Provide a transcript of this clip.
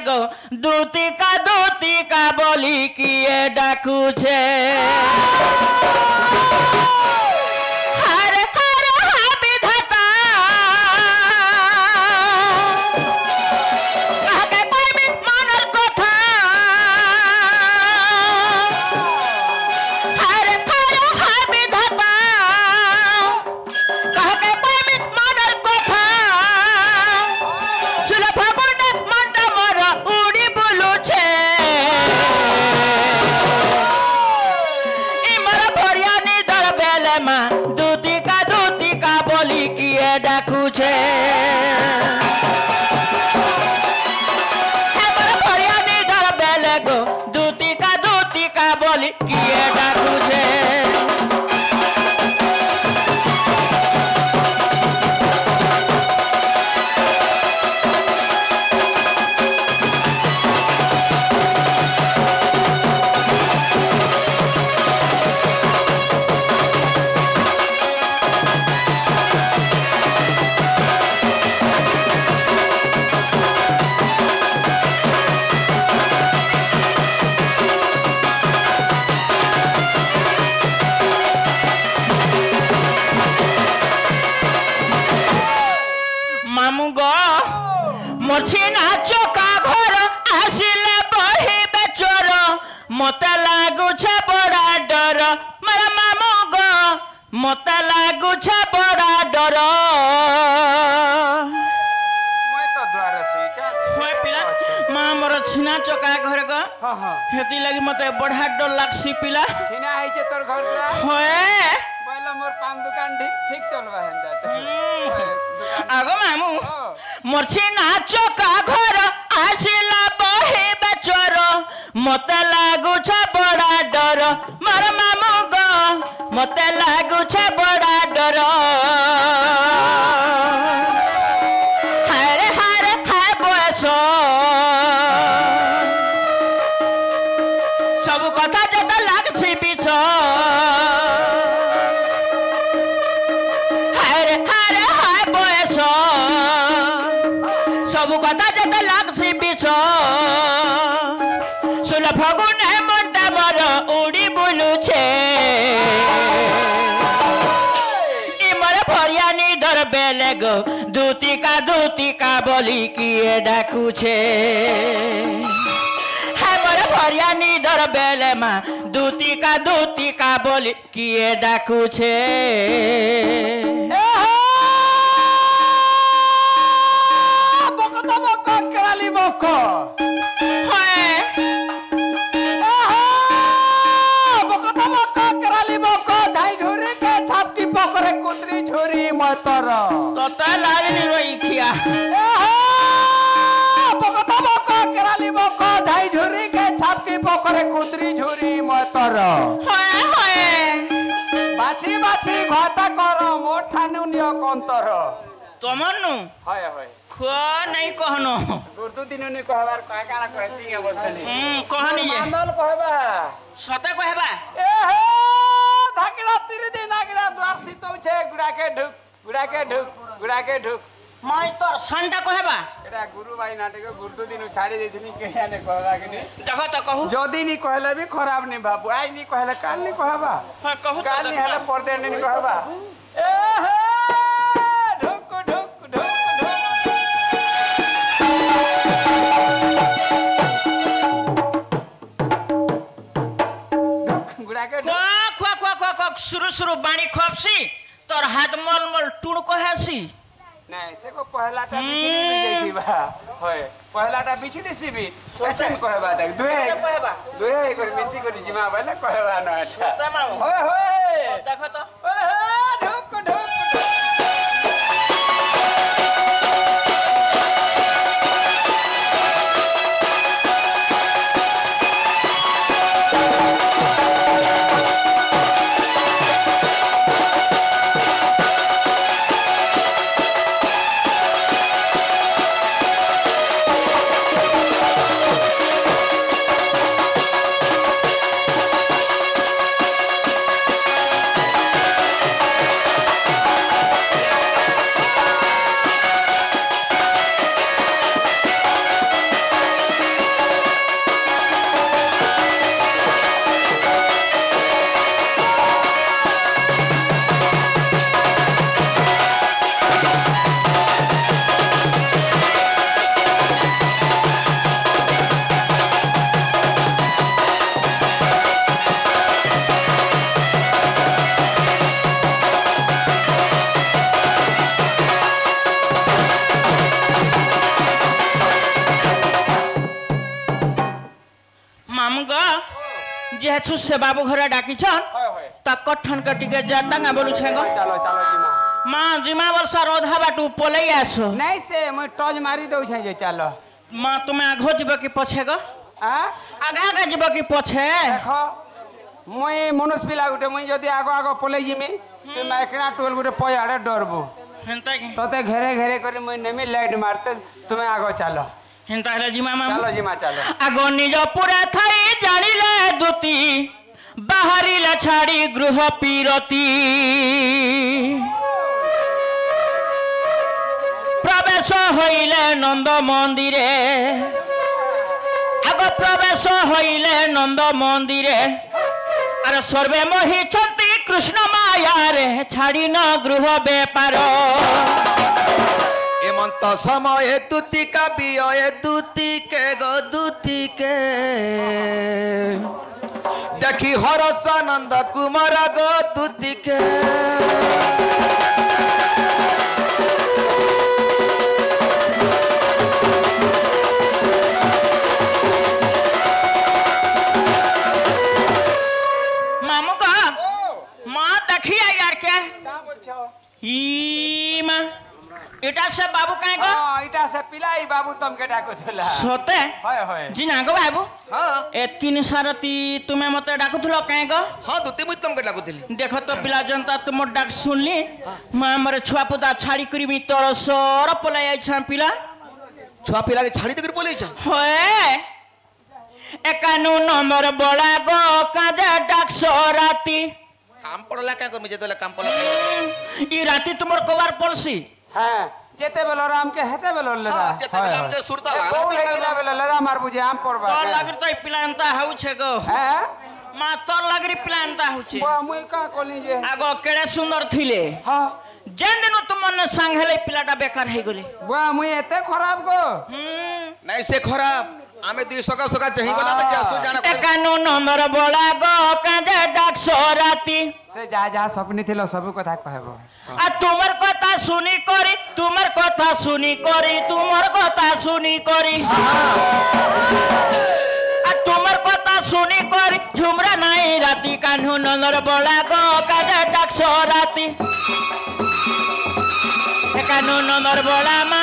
गो दूती का बोली किए डाकू छे मते लागुछे बड़ा डर मेरा मामू गो मते लागुछे बड़ा डर मैं तो द्वार सुइचा होय पिला मां मोर छिना चका घर ग हां हां हेती लागि मते बड़ा डर लागसी पिला छिना आइछे तोर घर जा होय पहले मोर पान दुकान ठीक चलबा हेंदा आगो मामू मोर छिना चका घर आसिला बहे बेचर मते लागुछे बड़ा डर मोर मामू गो मते लागुछे बड़ा डर हाय हाय बयस सब कथा जत लागछि बिच हाय बयस सब कथा जत लागछि बिच सुल फगुन मनटा मोर उड़ी बुलुछे इ मोर फरियानी धर बेले गो दूती का बोली किए डाकुछे है मोर फरियानी धर बेले मा दूती का बोली किए डाकुछे बको बको कराली बको पकड़े कुतरी झोरी मतर तो लाली रोई खिया बको बको कराली बको धाई झोरी के छापकी पकड़े कुतरी झोरी मतर होए होए बाछी बाछी घाता कर मोर ठानु नियो कंतर तमन्नु हाय हाय खो नहीं कहनो गुरदु दिनु नि कहबार का काना कहती है बोलतनी कहनी है मानल कहबा सते कहबा ए हे धाकिड़ा तिरी दिन आगिड़ा द्वार सितौ छे गुड़ा के ढुक माई तो संडा कहबा एटा गुरु भाई नाटक गुरदु दिनु छाड़ी देथिनी केया ने कहबा कि नि देखो तो कहू जदी नि कहले भी खराब नि बाबू आज नि कहले काल नि कहबा हां कहू काल नि हले परदे नि कहबा ए हे ढुक गुड़ा के खो शुरू बाणी खोपसी तोर हाथ मल टुण कहेसी नहीं से को पहलाटा बिछि देई बा होय पहलाटा बिछि देसी भी अच्छा कहबा देख दुए कर मिसी कर जिमा बाले कहबा न अच्छा होय देखो तो ढुक मामू ग जेहतु से बाबू घर डाकी छन तक ठन के टिके जाता बोलू छे गो चलो चलो जिमा मां जिमा बोल सर ओधा बाटू पलई आसो नहीं से मैं टॉज मारी दउ छे जे चलो मां तुमे आगो जिबो की पछे गो आ आगा आगा जिबो की पछे देखो मैं मनुष्य पिला गुटे मैं जदी आगो आगो पलई जिमी तुम एकना टोल गुटे पयाड़े डरबो हेंता की तोते घेरे घेरे करी मैं नेमी लाइट मारते तुम्हें आगो चलो हेंता हेला जिमा मामू चलो जिमा चलो आगो निज पूरा थाई जानिले दुती बाहरिला छाड़ी गृह पीरती प्रवेश हईले नंद मंदिरे आगो प्रवेश हईले नंद मंदिरे अरे सर्वे मोहि चंती कृष्ण माया रे छाड़ी न गृह बेपार एमंत समय दूती काव्य दूती के गो दूती के देखी हरसानंद कुमार गो दूती के मामू का माँ देखिए यार क्या ई माँ इटा से बाबू कहे गो इटा से पिलाई बाबू तुमके डाको थला सोते होय होय जिना गो बाबू हां एतकिन सारती तुम्हें मते डाकुथलो कहे गो हां दूती मुई तुमके डाकुथिली देखो तो पिला जनता तुम डाक सुनली मां हमरे छुआ पुता छाड़ी करी मी तोर सर पलाई आई छा पिला छुआ पिला के छाड़ी तक बोलै छ होए एकानु नंबर बड़ा गो काजे डाक सोराती काम पड़ला का कर मुझे तो काम पड़ला ई राती तुमर कबार पलसी हां जेते बेलो राम के हेते बेलो लगा जेते बेला हम जे सुरता लागला बेलो लगा मार बुझे आम पड़बा तो लगरी तो प्लांता हाउ छे गो हैं मा तो लगरी प्लांता हाउ छे बा मुई का कोली जे आगो केड़े सुंदर थिले हां जेन दिन तुम मन सांघले पिलाटा बेकार हे गले बा मुई एते खराब गो नहीं से खराब आमे दुई सका सका जही गला में जासु जाना एकानु नंबर बड़ा गो काजे डाक सोराती से जा जा सपनी थिलो सब कथा कहबो आ तुमर कथा सुनी करी तुमर कथा सुनी करी तुमर कथा सुनी करी आ तुमर कथा सुनी करी झुमरा नहीं राती कान्हू नंदर बड़ा गो काजे डाक सोराती एकानु नंदर बड़ा मा